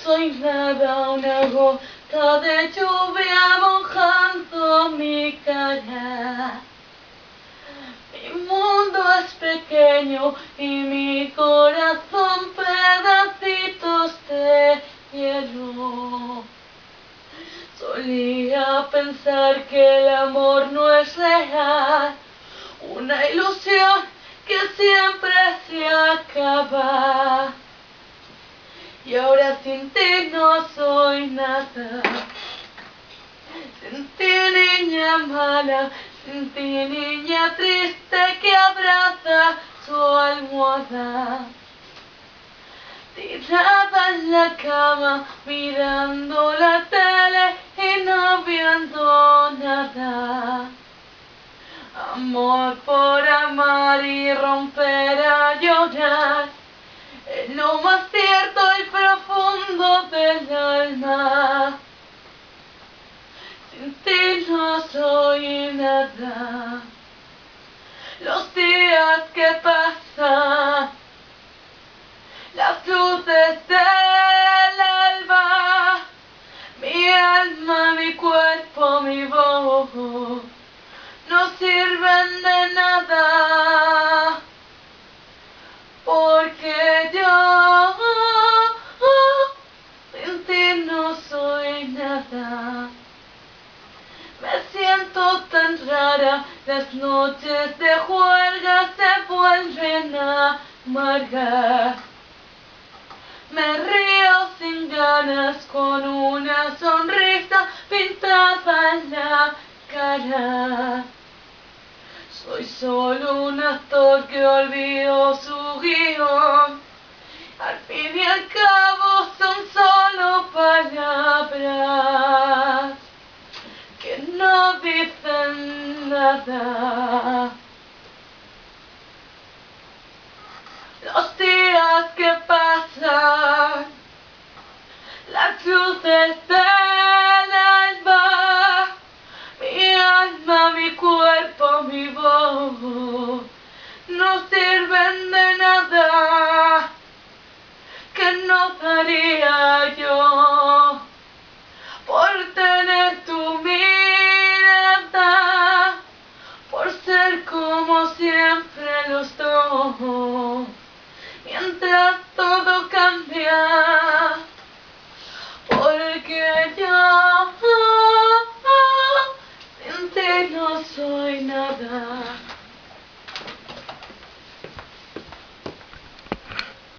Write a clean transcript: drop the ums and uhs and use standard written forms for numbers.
soy nada, una gota de lluvia mojando mi cara. Mi mundo es pequeño y mi corazón pedacitos de hielo. Solía pensar que el amor no es real, una ilusión que siempre se acaba. Y ahora sin ti no soy nada, sin ti niña mala, sin ti niña triste que abraza su almohada. Tirada en la cama, mirando la tele y no viendo nada. Amor por amar y romper a llorar, en lo más cierto y profundo del alma. Sin ti no soy nada. Los días que pasan, las luces del alba, mi alma, mi cuerpo, mi voz, no sirven de nada, porque yo sin ti no soy nada. Me siento tan rara, las noches de juerga se vuelven amargas. Me río sin ganas con una sonrisa pintada en la cara. Soy solo un actor que olvidó su guión. Al fin y al cabo son solo palabras que no dicen nada. Los días que pasan, las luces del alba, mi alma, mi cuerpo, mi voz, no sirven de nada, que no daría yo por tener tu mirada, por ser como siempre los dos. Mientras todo cambia, porque yo sin ti no soy nada.